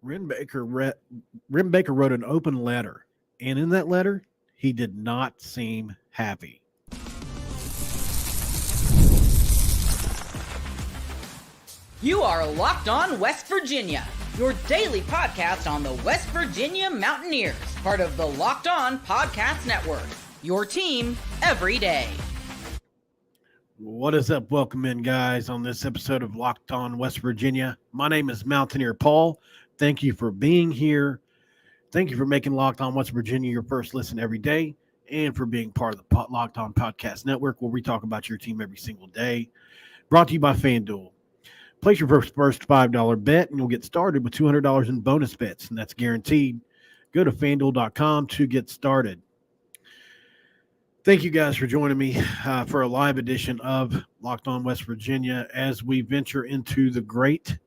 Wren Baker wrote an open letter, and in that letter, he did not seem happy. You are Locked On West Virginia, your daily podcast on the West Virginia Mountaineers, part of the Locked On Podcast Network, your team every day. What is up? Welcome in, guys, on this episode of Locked On West Virginia. My name is Mountaineer Paul. Thank you for being here. Thank you for making Locked On West Virginia your first listen every day, and for being part of the Locked On Podcast Network, where we talk about your team every single day. Brought to you by FanDuel. Place your first $5 bet, and you'll get started with $200 in bonus bets, and that's guaranteed. Go to FanDuel.com to get started. Thank you guys for joining me for a live edition of Locked On West Virginia as we venture into the great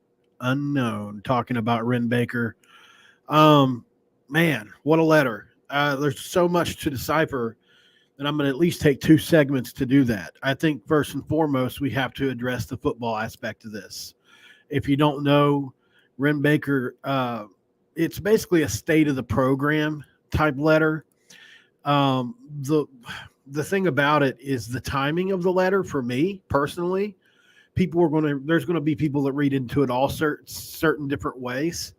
unknown, talking about Wren Baker. Man, what a letter. There's so much to decipher that I'm going to at least take two segments to do that. I think first and foremost, we have to address the football aspect of this. If you don't know, Wren Baker, it's basically a state of the program type letter. The thing about it is the timing of the letter for me personally. There's going to be people that read into it all certain different ways.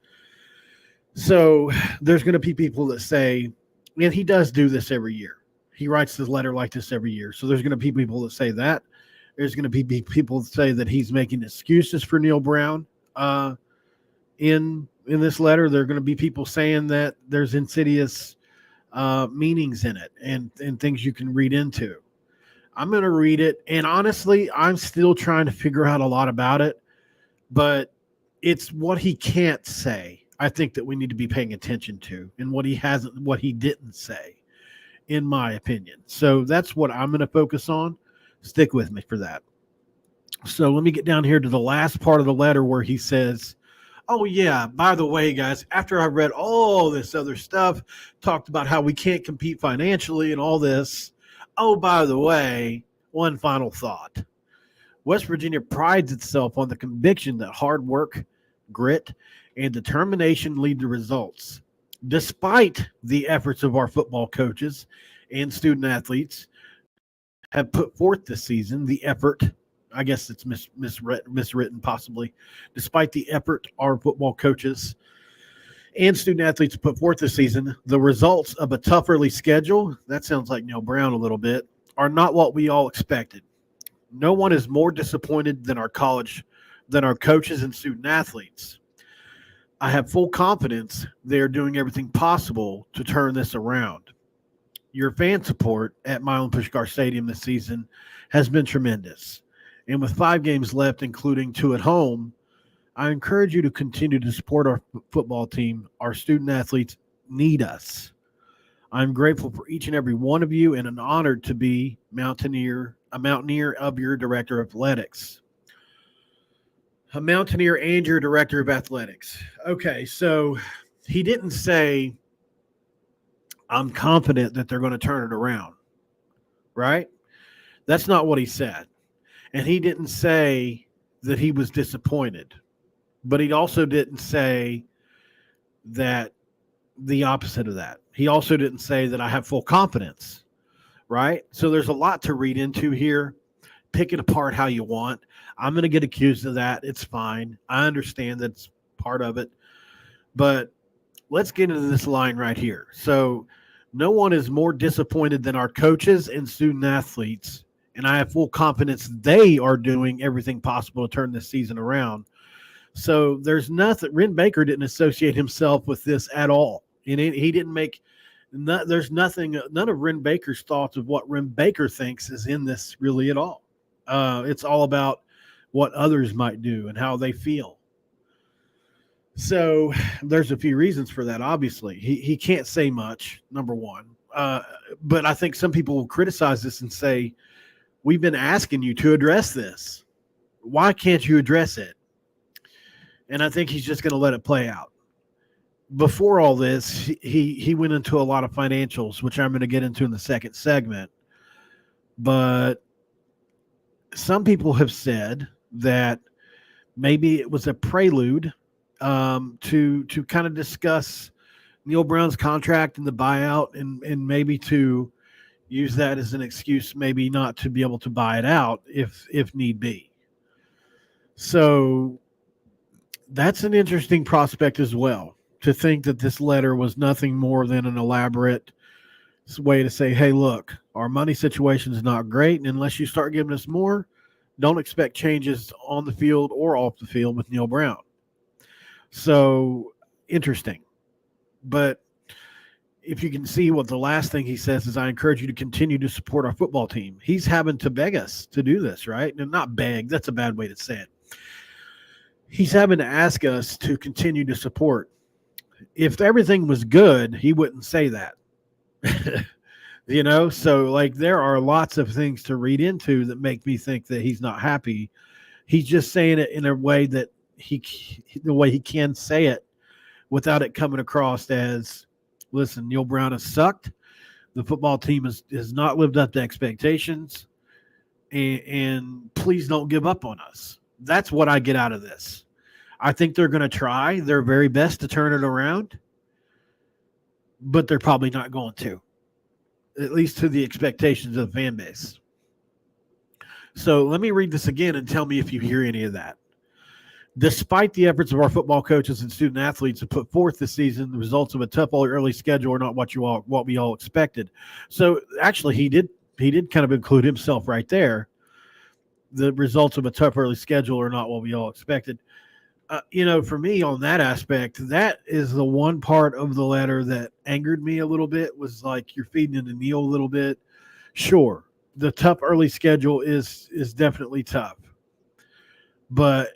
So there's going to be people that say, and he does do this every year. He writes this letter like this every year. So there's going to be people that say that. There's going to be people that say that he's making excuses for Neal Brown in this letter. There are going to be people saying that there's insidious meanings in it and things you can read into. I'm going to read it, and honestly, I'm still trying to figure out a lot about it, but it's what he can't say, I think, that we need to be paying attention to, and what he didn't say, in my opinion. So that's what I'm going to focus on. Stick with me for that. So let me get down here to the last part of the letter where he says, oh, yeah, by the way, guys, after I read all this other stuff, talked about how we can't compete financially and all this, oh, by the way, one final thought. West Virginia prides itself on the conviction that hard work, grit, and determination lead to results. Despite the efforts of our football coaches and student athletes have put forth this season, the effort, I guess it's miswritten possibly, despite the effort our football coaches and student athletes put forth this season, the results of a tough early schedule, that sounds like Neal Brown a little bit, are not what we all expected. No one is more disappointed than our coaches and student athletes. I have full confidence they are doing everything possible to turn this around. Your fan support at Milan Puskar Stadium this season has been tremendous. And with 5 games left, including 2 at home, I encourage you to continue to support our football team. Our student athletes need us. I'm grateful for each and every one of you and an honor to be a Mountaineer of your Director of Athletics. A Mountaineer and your Director of Athletics. Okay, so he didn't say, I'm confident that they're going to turn it around, right? That's not what he said. And he didn't say that he was disappointed. But he also didn't say that the opposite of that. He also didn't say that I have full confidence, right? So there's a lot to read into here. Pick it apart how you want. I'm going to get accused of that. It's fine. I understand that's part of it. But let's get into this line right here. So no one is more disappointed than our coaches and student athletes, and I have full confidence they are doing everything possible to turn this season around. So there's nothing. Wren Baker didn't associate himself with this at all, and he didn't make. There's nothing. None of Wren Baker's thoughts of what Wren Baker thinks is in this really at all. It's all about what others might do and how they feel. So there's a few reasons for that. Obviously, he can't say much. Number one, but I think some people will criticize this and say, "We've been asking you to address this. Why can't you address it?" And I think he's just going to let it play out. Before all this, he went into a lot of financials, which I'm going to get into in the second segment. But some people have said that maybe it was a prelude to kind of discuss Neal Brown's contract and the buyout, and maybe to use that as an excuse, maybe not to be able to buy it out if need be. So that's an interesting prospect as well, to think that this letter was nothing more than an elaborate way to say, hey, look, our money situation is not great, and unless you start giving us more, don't expect changes on the field or off the field with Neal Brown. So interesting. But if you can see what the last thing he says is, I encourage you to continue to support our football team. He's having to beg us to do this, right? And not beg, that's a bad way to say it. He's having to ask us to continue to support. If everything was good, he wouldn't say that. So like there are lots of things to read into that make me think that he's not happy. He's just saying it in a way that the way he can say it without it coming across as, listen, Neal Brown has sucked. The football team has not lived up to expectations, and please don't give up on us. That's what I get out of this. I think they're going to try their very best to turn it around, but they're probably not going to, at least to the expectations of the fan base. So let me read this again and tell me if you hear any of that. Despite the efforts of our football coaches and student athletes to put forth this season, the results of a tough early schedule are not what we all expected. So actually, he did kind of include himself right there. The results of a tough early schedule are not what we all expected. For me on that aspect, that is the one part of the letter that angered me a little bit, was like, you're feeding into Neal a little bit. Sure, the tough early schedule is definitely tough. But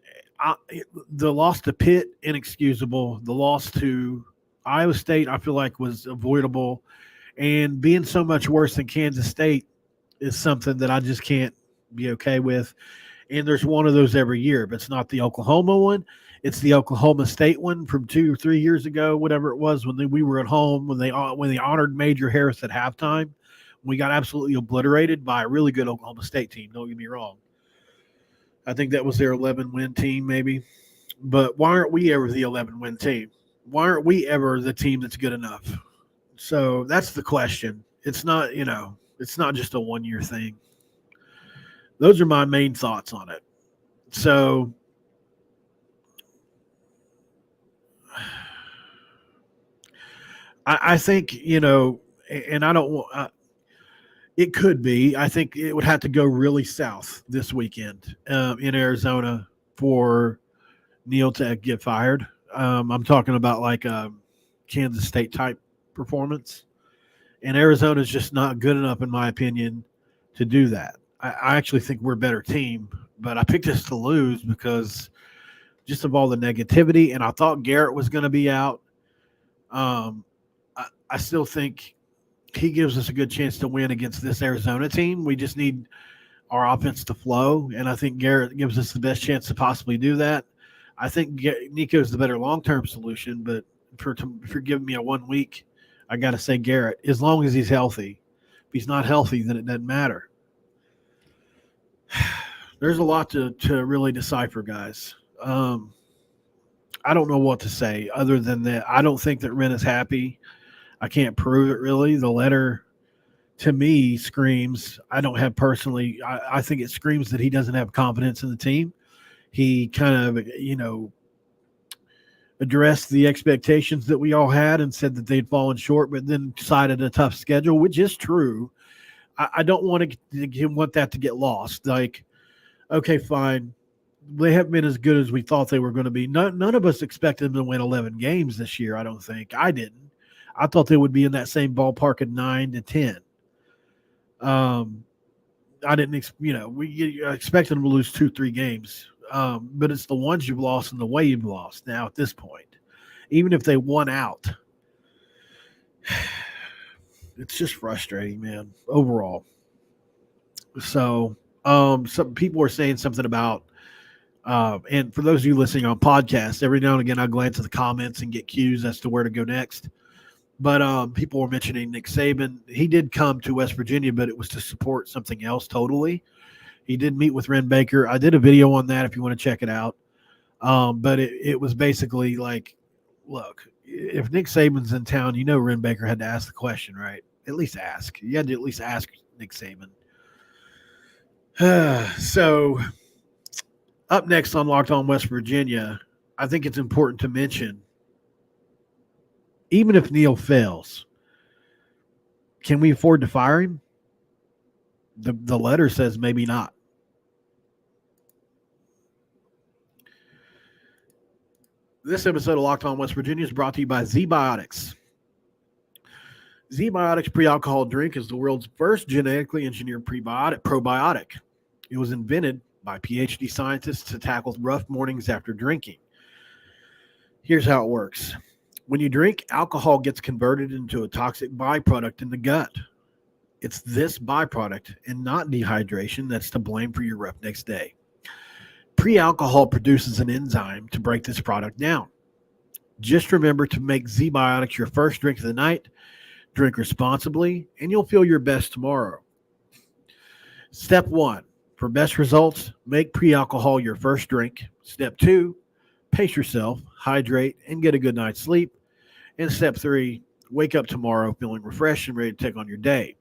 the loss to Pitt, inexcusable. The loss to Iowa State, I feel like, was avoidable. And being so much worse than Kansas State is something that I just can't be okay with. And there's one of those every year, but it's not the Oklahoma one. It's the Oklahoma State one from 2 or 3 years ago, whatever it was, when we were at home, when they honored Major Harris at halftime. We got absolutely obliterated by a really good Oklahoma State team. Don't get me wrong. I think that was their 11-win team, maybe. But why aren't we ever the 11-win team? Why aren't we ever the team that's good enough? So that's the question. It's not, it's not just a one-year thing. Those are my main thoughts on it. So I think, and I don't want it could be. I think it would have to go really south this weekend in Arizona for Neal to get fired. I'm talking about like a Kansas State type performance. And Arizona is just not good enough, in my opinion, to do that. I actually think we're a better team, but I picked us to lose because just of all the negativity, and I thought Garrett was going to be out. I still think he gives us a good chance to win against this Arizona team. We just need our offense to flow, and I think Garrett gives us the best chance to possibly do that. I think Nico's the better long-term solution, but for giving me a 1 week, I got to say Garrett, as long as he's healthy. If he's not healthy, then it doesn't matter. There's a lot to really decipher, guys. I don't know what to say other than that. I don't think that Wren is happy. I can't prove it, really. The letter, to me, screams, I think it screams that he doesn't have confidence in the team. He kind of, addressed the expectations that we all had and said that they'd fallen short, but then cited a tough schedule, which is true. I don't want that to get lost. Like, okay, fine. They haven't been as good as we thought they were going to be. None of us expected them to win 11 games this year, I don't think. I didn't. I thought they would be in that same ballpark of 9 to 10. I didn't, we expected them to lose 2-3 games. But it's the ones you've lost and the way you've lost now at this point. Even if they won out, it's just frustrating, man, overall. So some people are saying something about, and for those of you listening on podcasts, every now and again I glance at the comments and get cues as to where to go next. But people were mentioning Nick Saban. He did come to West Virginia, but it was to support something else totally. He did meet with Wren Baker. I did a video on that if you want to check it out. But it was basically like, look, if Nick Saban's in town, Wren Baker had to ask the question, right? At least ask. You had to at least ask Nick Saban. So up next on Locked On West Virginia, I think it's important to mention, even if Neal fails, can we afford to fire him? The letter says maybe not. This episode of Locked On West Virginia is brought to you by Z-Biotics. Z-Biotics pre-alcohol drink is the world's first genetically engineered probiotic. It was invented by PhD scientists to tackle rough mornings after drinking. Here's how it works. When you drink, alcohol gets converted into a toxic byproduct in the gut. It's this byproduct and not dehydration that's to blame for your rough next day. Pre-alcohol produces an enzyme to break this product down. Just remember to make Z-Biotics your first drink of the night. Drink responsibly, and you'll feel your best tomorrow. Step 1. For best results, make pre-alcohol your first drink. Step 2. Pace yourself, hydrate, and get a good night's sleep. And step 3. Wake up tomorrow feeling refreshed and ready to take on your day.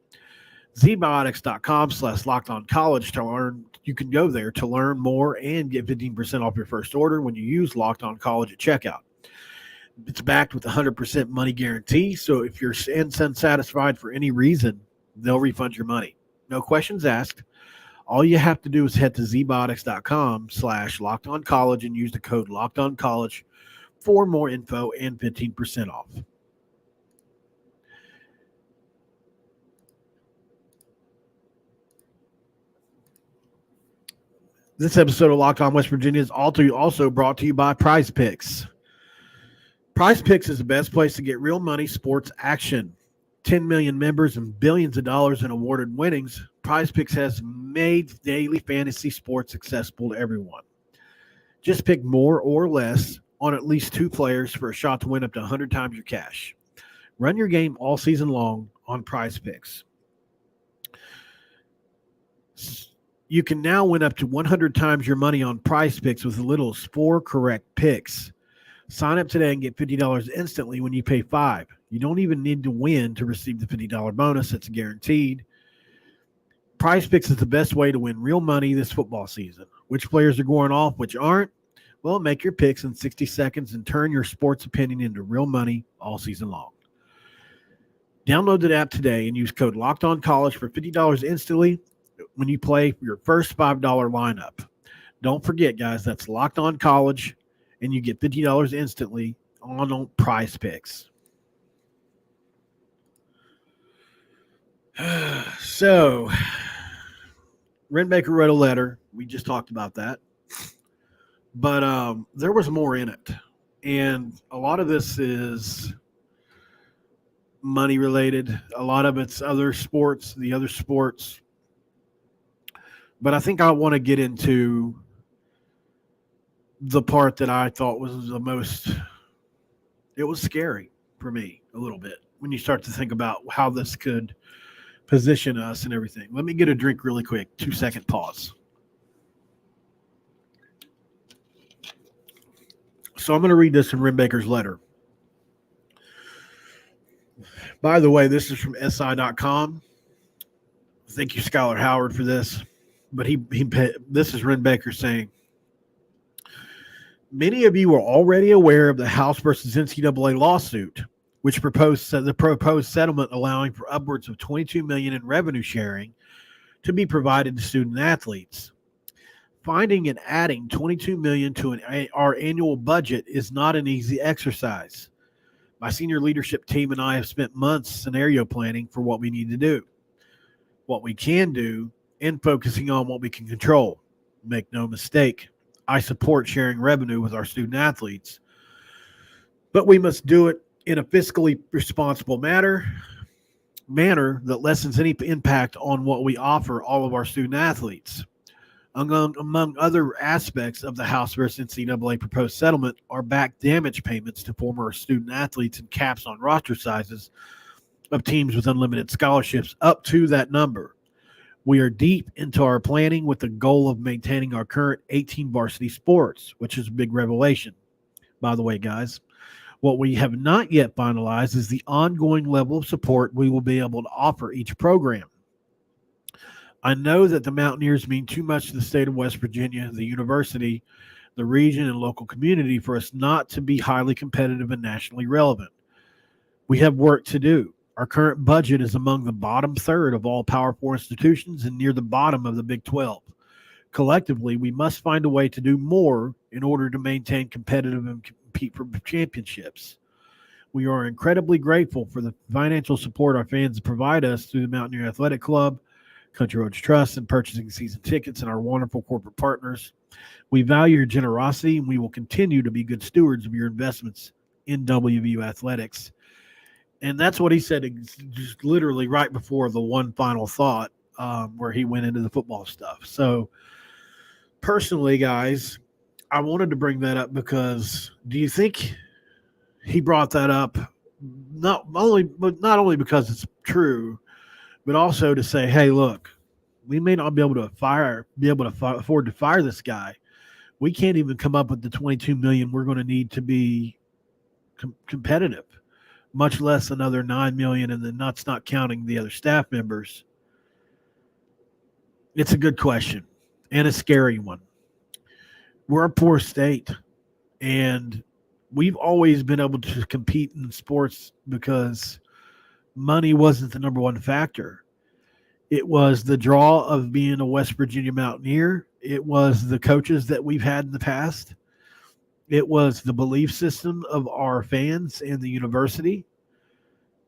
ZBiotics.com/LockedOnCollege to learn. You can go there to learn more and get 15% off your first order when you use Locked On College at checkout. It's backed with a 100% money guarantee, so if you're unsatisfied for any reason, they'll refund your money. No questions asked. All you have to do is head to zbiotics.com/LockedOnCollege and use the code LockedOnCollege for more info and 15% off. This episode of Locked On West Virginia is also brought to you by Prize Picks. Prize Picks is the best place to get real money sports action. 10 million members and billions of dollars in awarded winnings, Prize Picks has made daily fantasy sports accessible to everyone. Just pick more or less on at least 2 players for a shot to win up to 100 times your cash. Run your game all season long on Prize Picks. You can now win up to 100 times your money on Prize Picks with as little as 4 correct picks. Sign up today and get $50 instantly when you pay $5. You don't even need to win to receive the $50 bonus. It's guaranteed. Prize Picks is the best way to win real money this football season. Which players are going off, which aren't? Well, make your picks in 60 seconds and turn your sports opinion into real money all season long. Download the app today and use code LockedOnCollege for $50 instantly when you play your first $5 lineup. Don't forget, guys, that's Locked On College, and you get $50 instantly on Prize Picks. So, Wren Baker wrote a letter. We just talked about that. But there was more in it. And a lot of this is money related. A lot of it's the other sports. But I think I want to get into the part that I thought was the most, it was scary for me a little bit when you start to think about how this could position us and everything. Let me get a drink really quick. 2-second pause. So I'm going to read this in Wren Baker's letter. By the way, this is from SI.com. Thank you, Skylar Howard, for this. But this is Wren Baker saying, many of you are already aware of the House versus NCAA lawsuit, which the proposed settlement allowing for upwards of $22 million in revenue sharing to be provided to student athletes. Finding and adding $22 million to our annual budget is not an easy exercise. My senior leadership team and I have spent months scenario planning for what we need to do, what we can do, and focusing on what we can control. Make no mistake, I support sharing revenue with our student athletes, but we must do it in a fiscally responsible manner that lessens any impact on what we offer all of our student athletes. Among other aspects of the House versus NCAA proposed settlement are back damage payments to former student athletes and caps on roster sizes of teams with unlimited scholarships up to that number. We are deep into our planning with the goal of maintaining our current 18 varsity sports, which is a big revelation, by the way, guys. What we have not yet finalized is the ongoing level of support we will be able to offer each program. I know that the Mountaineers mean too much to the state of West Virginia, the university, the region, and local community for us not to be highly competitive and nationally relevant. We have work to do. Our current budget is among the bottom third of all Power 4 institutions and near the bottom of the Big 12. Collectively, we must find a way to do more in order to maintain competitive and compete for championships. We are incredibly grateful for the financial support our fans provide us through the Mountaineer Athletic Club, Country Roads Trust, and purchasing season tickets, and our wonderful corporate partners. We value your generosity, and we will continue to be good stewards of your investments in WVU athletics. And that's what he said just literally right before the one final thought where he went into the football stuff. So personally, guys, I wanted to bring that up because do you think he brought that up not only because it's true, but also to say, hey, look, we may not be able to afford to fire this guy. We can't even come up with the $22 million we're going to need to be competitive, much less another $9 million, and then that's not counting the other staff members. It's a good question and a scary one. We're a poor state, and we've always been able to compete in sports because money wasn't the number one factor. It was the draw of being a West Virginia Mountaineer. It was the coaches that we've had in the past. It was the belief system of our fans and the university.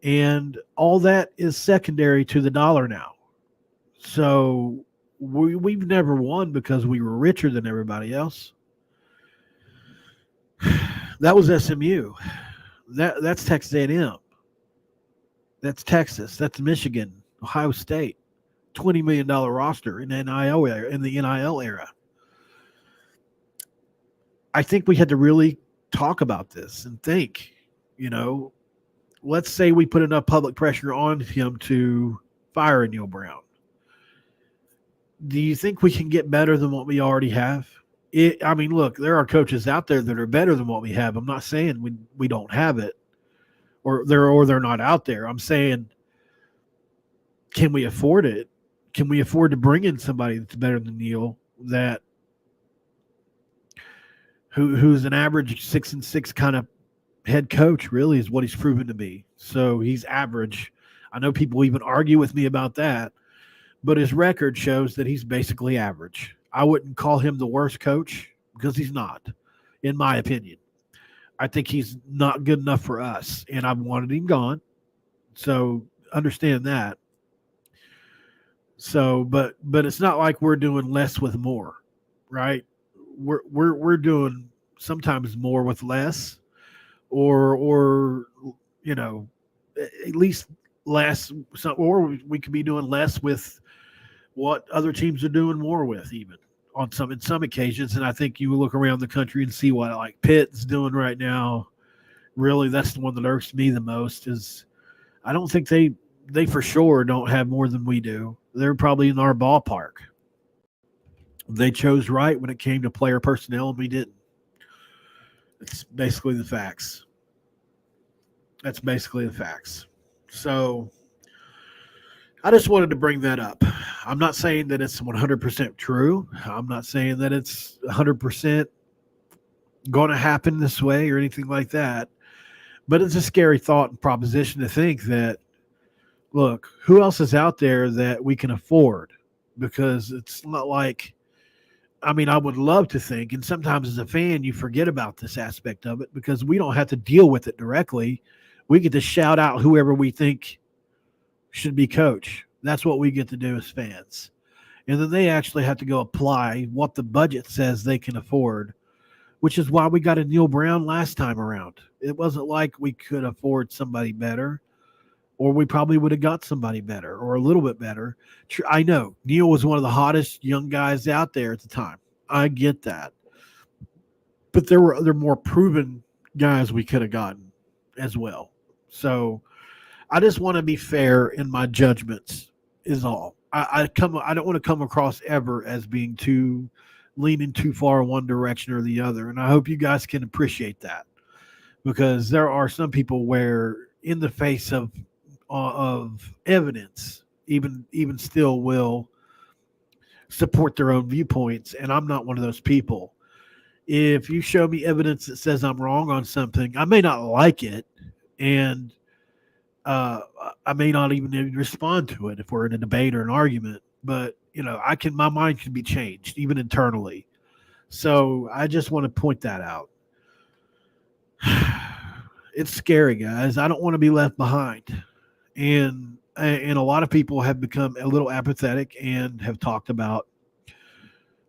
And all that is secondary to the dollar now. So we've never won because we were richer than everybody else. That was SMU. That's Texas A&M. That's Texas. That's Michigan, Ohio State. $20 million roster in the NIL era. I think we had to really talk about this and think, let's say we put enough public pressure on him to fire Neal Brown. Do you think we can get better than what we already have? Look, there are coaches out there that are better than what we have. I'm not saying we don't have it or they're not out there. I'm saying, can we afford it? Can we afford to bring in somebody that's better than Neal, who's an average 6-6 kind of head coach, really is what he's proven to be. So he's average. I know people even argue with me about that, but his record shows that he's basically average. I wouldn't call him the worst coach because he's not, in my opinion. I think he's not good enough for us, and I've wanted him gone. So understand that. So, but it's not like we're doing less with more, right? We're doing sometimes more with less, or at least less. Or we could be doing less with what other teams are doing more with, even in some occasions. And I think you look around the country and see what like Pitt's doing right now. Really, that's the one that irks me the most. Is I don't think they for sure don't have more than we do. They're probably in our ballpark. They chose right when it came to player personnel, and we didn't. It's basically the facts. That's basically the facts. So I just wanted to bring that up. I'm not saying that it's 100% true. I'm not saying that it's 100% going to happen this way or anything like that. But it's a scary thought and proposition to think that, look, who else is out there that we can afford? Because it's not like, I would love to think, and sometimes as a fan, you forget about this aspect of it because we don't have to deal with it directly. We get to shout out whoever we think should be coach. That's what we get to do as fans. And then they actually have to go apply what the budget says they can afford, which is why we got a Neal Brown last time around. It wasn't like we could afford somebody better, or we probably would have got somebody better or a little bit better. I know Neal was one of the hottest young guys out there at the time. I get that. But there were other more proven guys we could have gotten as well. So I just want to be fair in my judgments is all. I don't want to come across ever as being leaning too far in one direction or the other. And I hope you guys can appreciate that, because there are some people where in the face of evidence, even still will support their own viewpoints. And I'm not one of those people. If you show me evidence that says I'm wrong on something, I may not like it, and uh, I may not even respond to it if we're in a debate or an argument. But my mind can be changed even internally. So I just want to point that out. It's scary, guys. I don't want to be left behind, and a lot of people have become a little apathetic and have talked about,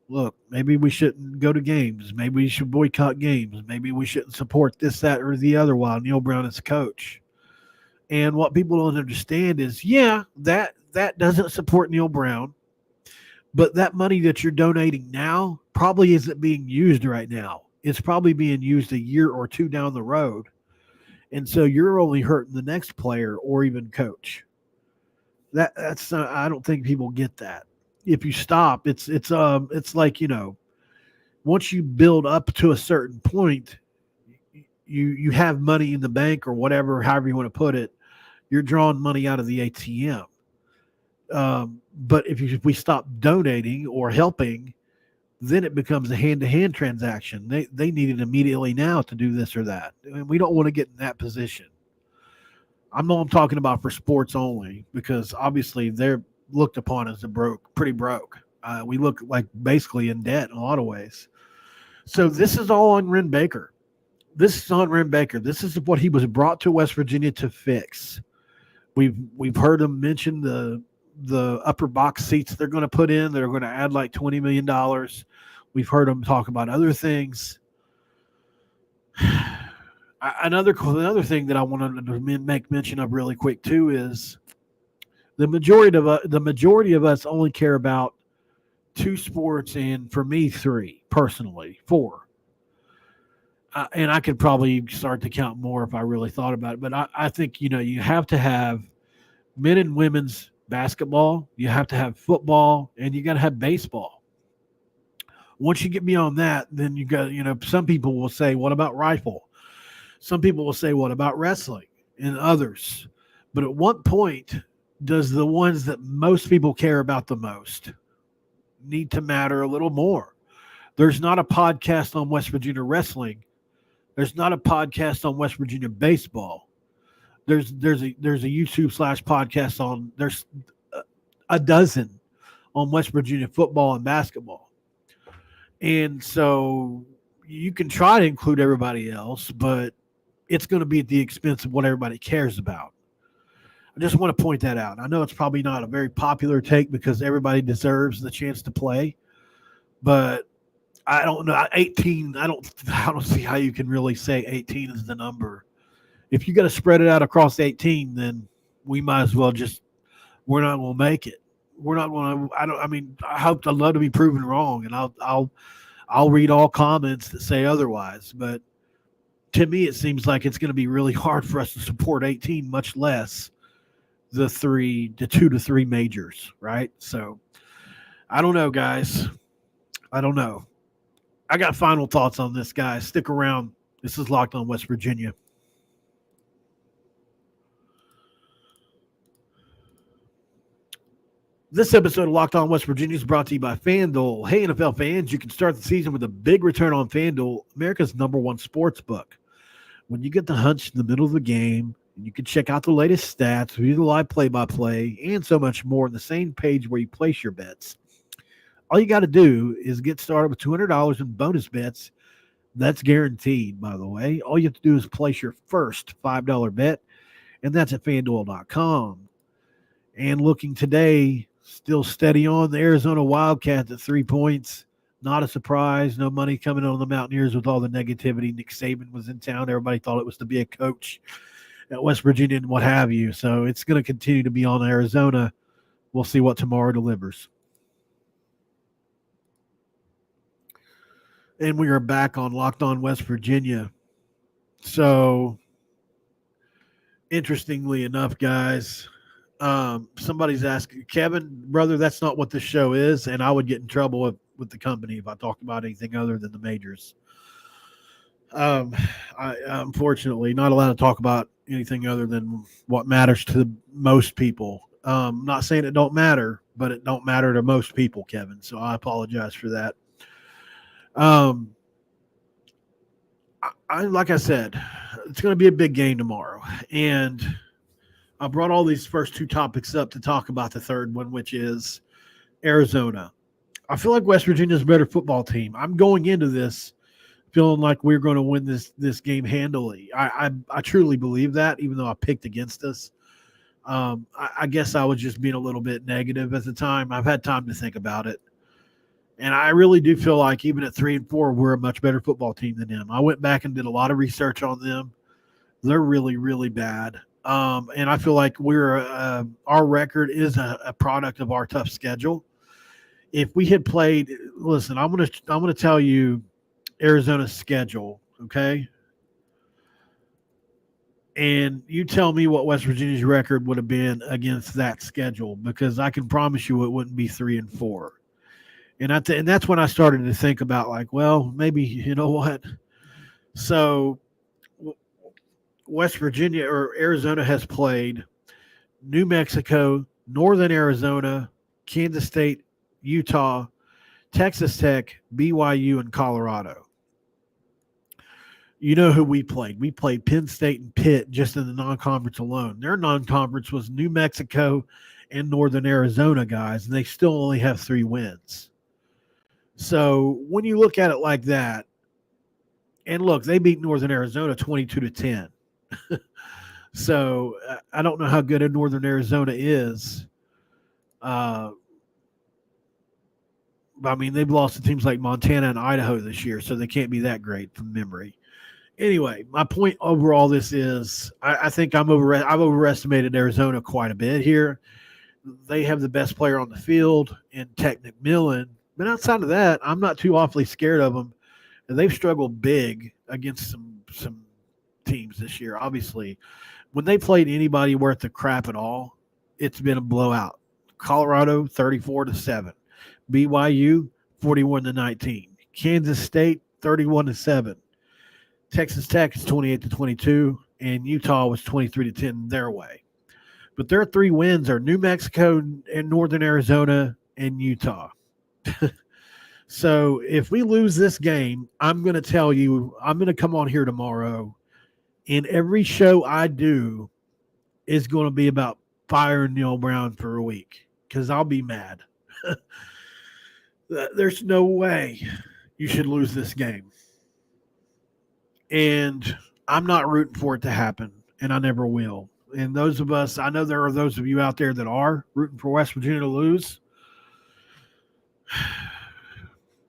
look, maybe we shouldn't go to games. Maybe we should boycott games. Maybe we shouldn't support this, that, or the other while Neal Brown is coach. And what people don't understand is, that doesn't support Neal Brown, but that money that you're donating now probably isn't being used right now. It's probably being used a year or two down the road. And so you're only hurting the next player or even coach. That's I don't think people get that. If you stop, it's like, once you build up to a certain point, you have money in the bank or whatever, however you want to put it. You're drawing money out of the ATM. But if we stop donating or helping, then it becomes a hand-to-hand transaction. They need it immediately now to do this or that. And we don't want to get in that position. I know I'm talking about for sports only, because obviously they're looked upon as pretty broke. We look like basically in debt in a lot of ways. So this is all on Wren Baker. This is on Wren Baker. This is what he was brought to West Virginia to fix. We've heard him mention the upper box seats they're going to put in. They're going to add like $20 million. We've heard him talk about other things. Another thing that I wanted to make mention of really quick too is the majority of us only care about two sports, and for me, three personally, four. And I could probably start to count more if I really thought about it. But I think, you have to have men and women's basketball, you have to have football, and you got to have baseball. Once you get beyond that, then you got, some people will say, what about rifle? Some people will say, what about wrestling and others? But at what point does the ones that most people care about the most need to matter a little more? There's not a podcast on West Virginia wrestling. There's not a podcast on West Virginia baseball. There's a YouTube /podcast on. There's a dozen on West Virginia football and basketball, and so you can try to include everybody else, but it's going to be at the expense of what everybody cares about. I just want to point that out. I know it's probably not a very popular take because everybody deserves the chance to play, but I don't know. 18. I don't see how you can really say 18 is the number. If you got to spread it out across 18, then we might as well we're not going to make it. We're not going to. I'd love to be proven wrong, and I'll read all comments that say otherwise. But to me, it seems like it's going to be really hard for us to support 18, much less the 2 to 3 majors, right? So I don't know, guys. I don't know. I got final thoughts on this, guys. Stick around. This is Locked on West Virginia. This episode of Locked on West Virginia is brought to you by FanDuel. Hey, NFL fans, you can start the season with a big return on FanDuel, America's #1 sports book. When you get the hunch in the middle of the game, you can check out the latest stats, view the live play-by-play, and so much more on the same page where you place your bets. All you got to do is get started with $200 in bonus bets. That's guaranteed, by the way. All you have to do is place your first $5 bet, and that's at FanDuel.com. And looking today, still steady on the Arizona Wildcats at 3 points. Not a surprise. No money coming on the Mountaineers with all the negativity. Nick Saban was in town. Everybody thought it was to be a coach at West Virginia and what have you. So it's going to continue to be on Arizona. We'll see what tomorrow delivers. And we are back on Locked on West Virginia. So, interestingly enough, guys, Somebody's asking, Kevin, brother, that's not what this show is, and I would get in trouble with the company if I talked about anything other than the majors. I unfortunately not allowed to talk about anything other than what matters to most people. Not saying it don't matter, but it don't matter to most people, Kevin. So I apologize for that. I like I said, it's going to be a big game tomorrow, and I brought all these first two topics up to talk about the third one, which is Arizona. I feel like West Virginia's a better football team. I'm going into this feeling like we're going to win this game handily. I truly believe that, even though I picked against us. I guess I was just being a little bit negative at the time. I've had time to think about it. And I really do feel like even at 3-4, we're a much better football team than them. I went back and did a lot of research on them. They're really, really bad. And I feel like our record is a product of our tough schedule. If we had played, listen, I'm gonna tell you Arizona's schedule, okay? And you tell me what West Virginia's record would have been against that schedule, because I can promise you it wouldn't be 3-4. And that's when I started to think about, like, well, maybe, you know what? So West Virginia or Arizona has played New Mexico, Northern Arizona, Kansas State, Utah, Texas Tech, BYU, and Colorado. You know who we played. We played Penn State and Pitt just in the non-conference alone. Their non-conference was New Mexico and Northern Arizona, guys, and they still only have 3 wins. So when you look at it like that, and look, they beat Northern Arizona 22-10. So I don't know how good a Northern Arizona is. I mean, they've lost to teams like Montana and Idaho this year, so they can't be that great from memory. Anyway, my point over all this is I think I've overestimated Arizona quite a bit here. They have the best player on the field in Tech McMillan. But outside of that, I'm not too awfully scared of them. And they've struggled big against some teams this year. Obviously, when they played anybody worth the crap at all, it's been a blowout. Colorado 34-7, BYU 41-19, Kansas State 31-7, Texas Tech is 28-22, and Utah was 23-10 their way. But their 3 wins are New Mexico and Northern Arizona and Utah. So if we lose this game, I'm going to tell you, I'm going to come on here tomorrow, and every show I do is going to be about firing Neal Brown for a week, because I'll be mad. There's no way you should lose this game. And I'm not rooting for it to happen, and I never will. And those of us, I know there are those of you out there that are rooting for West Virginia to lose.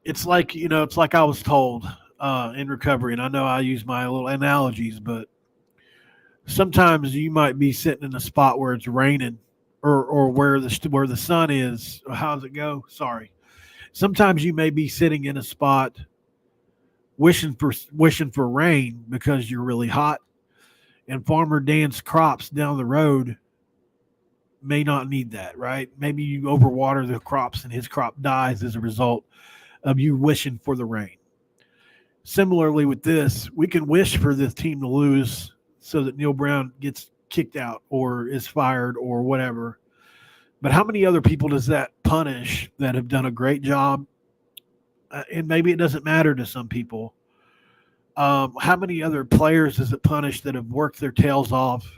It's like I was told in recovery, and I know I use my little analogies, but sometimes you might be sitting in a spot where it's raining or where the sun is. How does it go? Sorry. Sometimes you may be sitting in a spot wishing for rain because you're really hot, and Farmer Dan's crops down the road may not need that, right? Maybe you overwater the crops and his crop dies as a result of you wishing for the rain. Similarly with this, we can wish for this team to lose so that Neal Brown gets kicked out or is fired or whatever. But how many other people does that punish that have done a great job? And maybe it doesn't matter to some people. How many other players does it punish that have worked their tails off?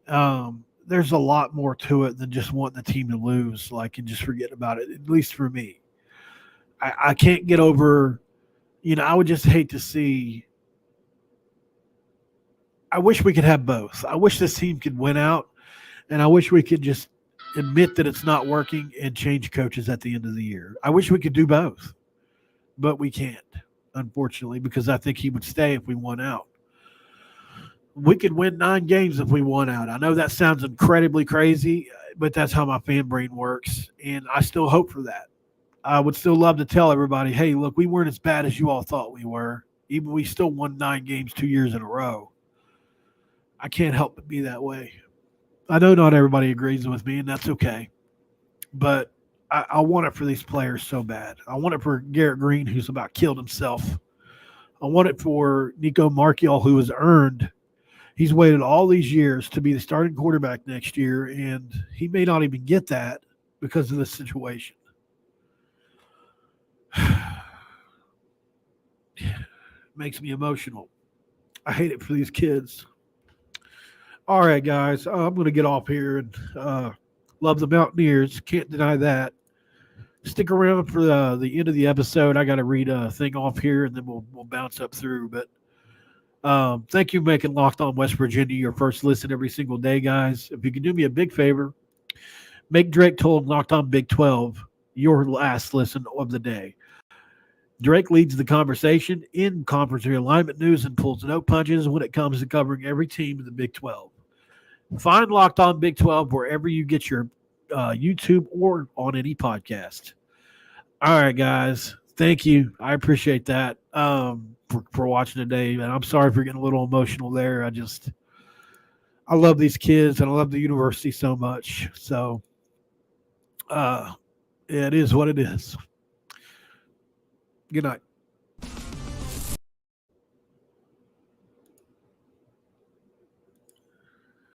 There's a lot more to it than just wanting the team to lose, and just forget about it, at least for me. I can't get over, I would just hate to see. I wish we could have both. I wish this team could win out, and I wish we could just admit that it's not working and change coaches at the end of the year. I wish we could do both, but we can't, unfortunately, because I think he would stay if we won out. We could win 9 games if we won out. I know that sounds incredibly crazy, but that's how my fan brain works, and I still hope for that. I would still love to tell everybody, hey, look, we weren't as bad as you all thought we were. Even we still won 9 games 2 years in a row. I can't help but be that way. I know not everybody agrees with me, and that's okay. But I want it for these players so bad. I want it for Garrett Green, who's about killed himself. I want it for Nico Marchiol, who has earned. He's waited all these years to be the starting quarterback next year, and he may not even get that because of this situation. Makes me emotional. I hate it for these kids. All right, guys, I'm going to get off here and love the Mountaineers. Can't deny that. Stick around for the end of the episode. I got to read a thing off here, and then we'll bounce up through. But thank you for making Locked On West Virginia your first listen every single day, guys. If you can do me a big favor, make Drake Told Locked On Big 12 your last listen of the day. Drake leads the conversation in conference realignment news and pulls no punches when it comes to covering every team in the Big 12. Find Locked On Big 12 wherever you get your YouTube or on any podcast. All right, guys. Thank you. I appreciate that for watching today. And I'm sorry for getting a little emotional there. I love these kids and I love the university so much. So it is what it is. Good night.